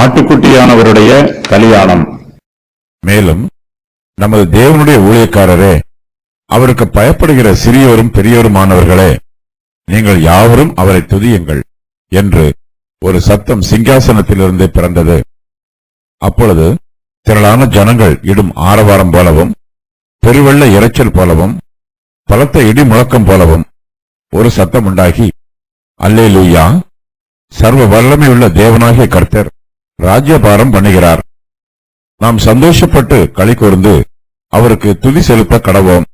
ஆட்டுக்குட்டியானவருடைய கல்யாணம். மேலும் நமது தேவனுடைய ஊழியக்காரரே, அவருக்கு பயப்படுகிற சிறியோரும் பெரியோருமானவர்களே, நீங்கள் யாவரும் அவரை துதியுங்கள் என்று ஒரு சத்தம் சிங்காசனத்திலிருந்து பிறந்தது. அப்பொழுது திரளான ஜனங்கள் இடும் ஆரவாரம் போலவும் பெருவெள்ள இரைச்சல் போலவும் பலத்த இடி முழக்கம் போலவும் ஒரு சத்தம் உண்டாகி, அல்லேலூயா, சர்வ வல்லமையுள்ள தேவனாகிய கர்த்தர் ராஜ்யபாரம் பண்ணுகிறார். நாம் சந்தோஷப்பட்டு களி கூர்ந்து அவருக்கு துதி செலுத்த கடவோம்.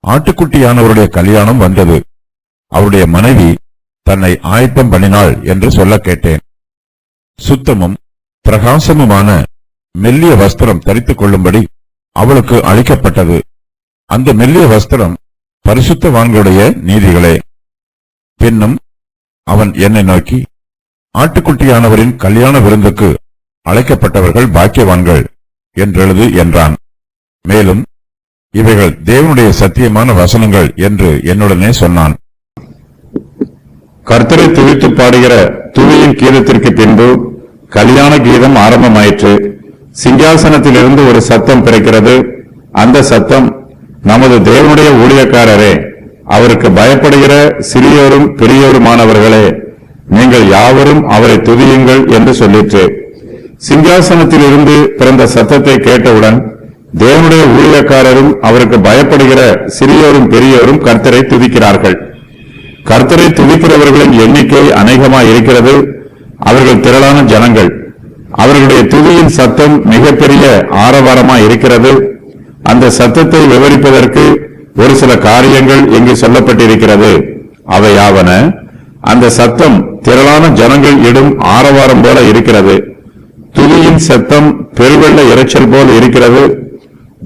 ஆட்டுக்குட்டியானவருடைய கல்யாணம் வந்தது, அவருடைய மனைவி தன்னை ஆயத்தம் பண்ணினாள் என்று சொல்ல கேட்டேன். சுத்தமும் பிரகாசமுமான மெல்லிய வஸ்திரம் தரித்துக் கொள்ளும்படி அவளுக்கு அளிக்கப்பட்டது. அந்த மெல்லிய வஸ்திரம் பரிசுத்தவான்களுடைய நீதிகளே. பின்னும் அவன் என்னை நோக்கி, ஆட்டுக்குட்டியானவரின் கல்யாண விருந்துக்கு அழைக்கப்பட்டவர்கள் பாக்கியவான்கள் என்றெழுது என்றான். மேலும் இவைகள் தேவனுடைய சத்தியமான வசனங்கள் என்று என்னுடனே சொன்னான். கர்த்தரை துதித்து பாடுகிற துதியின் கீதத்திற்கு பின்பு கல்யாண கீதம் ஆரம்பமாயிற்று. சிங்காசனத்திலிருந்து ஒரு சத்தம் பிறக்கிறது. அந்த சத்தம், நமது தேவனுடைய ஊழியக்காரரே, அவருக்கு பயப்படுகிற சிறியோரும் பெரியோருமானவர்களே, நீங்கள் யாவரும் அவரை துதியுங்கள் என்று சொல்லிற்று. சிங்காசனத்திலிருந்து பிறந்த சத்தத்தை கேட்டவுடன் தேவனுடைய ஊழியக்காரரும் அவருக்கு பயப்படுகிற சிறியோரும் பெரியோரும் கர்த்தரை துதிக்கிறார்கள். கர்த்தரை துதிக்கிறவர்களின் எண்ணிக்கை அநேகமாய் இருக்கிறது. அவர்கள் திரளான ஜனங்கள். அவர்களுடைய துதியின் சத்தம் மிகப்பெரிய ஆரவாரமாய் இருக்கிறது. அந்த சத்தத்தை விவரிப்பதற்கு ஒரு சில காரியங்கள் இங்கு சொல்லப்பட்டிருக்கிறது. அவையாவன, அந்த சத்தம் திரளான ஜனங்கள் இடும் ஆரவாரம் போல இருக்கிறது. துதியின் சத்தம் பெருவெள்ள இரைச்சல் போல் இருக்கிறது.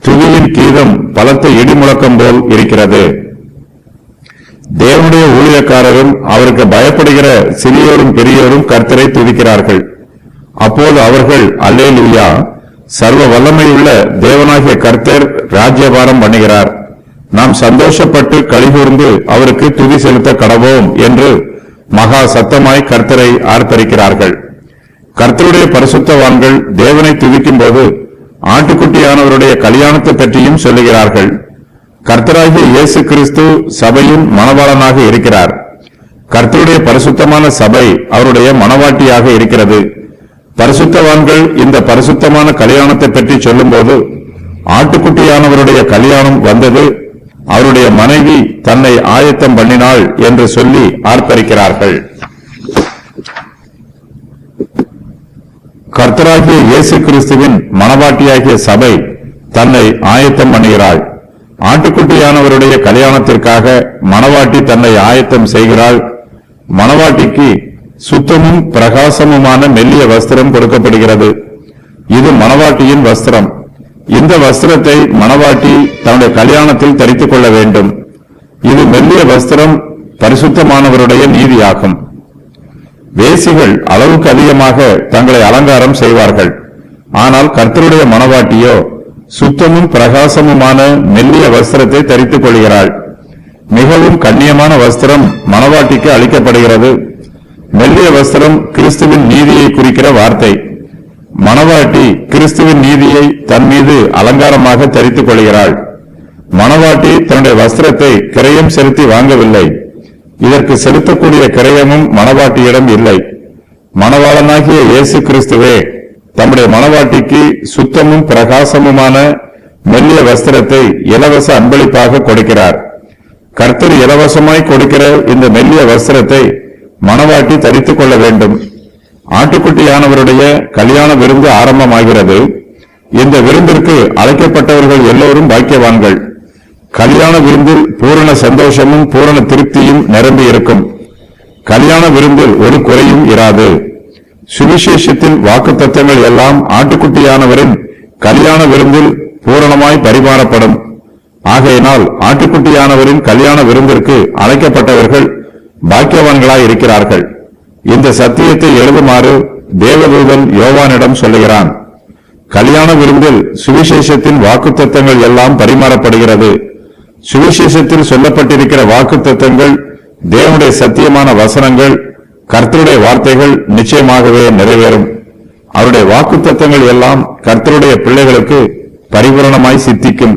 துதியின் கீதம் பலத்த இடிமுழக்கம் போல் இருக்கிறது. தேவனுடைய ஊழியக்காரரும் அவருக்கு பயப்படுகிற சிறியோரும் பெரியோரும் கர்த்தரை துதிக்கிறார்கள். அப்போது அவர்கள், அல்லேலூயா, சர்வ வல்லமையுள்ள தேவனாகிய கர்த்தர் ராஜ்யபாரம் பண்ணுகிறார். நாம் சந்தோஷப்பட்டு களிகூர்ந்து அவருக்கு துதி செலுத்த கடவோம் என்று மகா சத்தமாய் கர்த்தரை ஆர்ப்பரிக்கிறார்கள். கர்த்தருடைய பரிசுத்தவான்கள் தேவனை துதிக்கும் போது ஆட்டுக்குட்டியானவருடைய கல்யாணத்தை பற்றியும் சொல்லுகிறார்கள். கர்த்தராகிய இயேசு கிறிஸ்து சபையின் மணவாளனாக இருக்கிறார். கர்த்தருடைய பரிசுத்தமான சபை அவருடைய மணவாட்டியாக இருக்கிறது. பரிசுத்தவான்கள் இந்த பரிசுத்தமான கல்யாணத்தை பற்றி சொல்லும் போது, ஆட்டுக்குட்டியானவருடைய கல்யாணம் வந்தது, அவருடைய மனைவி தன்னை ஆயத்தம் பண்ணினாள் என்று சொல்லி ஆர்ப்பரிக்கிறார்கள். கர்த்தராகிய இயேசு கிறிஸ்துவின் மணவாட்டியாகிய சபை தன்னை ஆயத்தம் பண்ணுகிறாள். ஆட்டுக்குட்டியானவருடைய கல்யாணத்திற்காக மணவாட்டி தன்னை ஆயத்தம் செய்கிறாள். மணவாட்டிக்கு சுத்தமும் பிரகாசமுமான மெல்லிய வஸ்திரம் கொடுக்கப்படுகிறது. இது மணவாட்டியின் வஸ்திரம். இந்த வஸ்திரத்தை மணவாட்டி தன்னுடைய கல்யாணத்தில் தரித்துக் கொள்ள வேண்டும். இது மெல்லிய வஸ்திரம் பரிசுத்தமானவருடைய நீதியாகும். வேசிகள் அளவுக்கு அதிகமாக தங்களை அலங்காரம் செய்வார்கள். ஆனால் கர்த்தருடைய மணவாட்டியோ சுத்தமும் பிரகாசமுமான மெல்லிய வஸ்திரத்தை தரித்துக் கொள்கிறாள். மிகவும் கண்ணியமான வஸ்திரம் மணவாட்டிக்கு அளிக்கப்படுகிறது. மெல்லிய வஸ்திரம் கிறிஸ்துவின் நீதியை குறிக்கிற வார்த்தை. மணவாட்டி கிறிஸ்துவின் நீதியை தன் மீது அலங்காரமாக தரித்துக் கொள்கிறாள். மணவாட்டி தன்னுடைய வஸ்திரத்தை கிரயம் செலுத்தி வாங்கவில்லை. இதற்கு செலுத்தக்கூடிய கிரயமும் மணவாட்டியிடம் இல்லை. மணவாளனாகிய இயேசு கிறிஸ்துவே தம்முடைய மணவாட்டிக்கு சுத்தமும் பிரகாசமுமான மெல்லிய வஸ்திரத்தை இலவச அன்பளிப்பாக கொடுக்கிறார். கர்த்தர் இலவசமாய் கொடுக்கிற இந்த மெல்லிய வஸ்திரத்தை மணவாட்டி தரித்துக் கொள்ள வேண்டும். ஆட்டுக்குட்டியானவருடைய கல்யாண விருந்து ஆரம்பமாகிறது. இந்த விருந்திற்கு அழைக்கப்பட்டவர்கள் எல்லோரும் பாக்கியவான்கள். கல்யாண விருந்தில் பூரண சந்தோஷமும் பூரண திருப்தியும் நிரம்பி இருக்கும். கல்யாண விருந்தில் ஒரு குறையும் இராது. சுவிசேஷத்தின் வாக்குத்தத்தங்கள் எல்லாம் ஆட்டுக்குட்டியானவரின் கல்யாண விருந்தில் பூரணமாய் பரிமாறப்படும். ஆகையினால் ஆட்டுக்குட்டியானவரின் கல்யாண விருந்திற்கு அழைக்கப்பட்டவர்கள் பாக்கியவான்களாய் இருக்கிறார்கள். இந்த சத்தியத்தை எழுதுமாறு தேவதூதன் யோவானிடம் சொல்லுகிறான். கல்யாண விருந்தில் சுவிசேஷத்தின் வாக்குத்தத்தங்கள் எல்லாம் பரிமாறப்படுகிறது. சுவிசேஷத்தில் சொல்லப்பட்டிருக்கிற வாக்குத்தத்தங்கள் தேவனுடைய சத்தியமான வசனங்கள், கர்த்தருடைய வார்த்தைகள் நிச்சயமாகவே நிறைவேறும். அவருடைய வாக்குத்தத்தங்கள் எல்லாம் கர்த்தருடைய பிள்ளைகளுக்கு பரிபூரணமாய் சித்திக்கும்.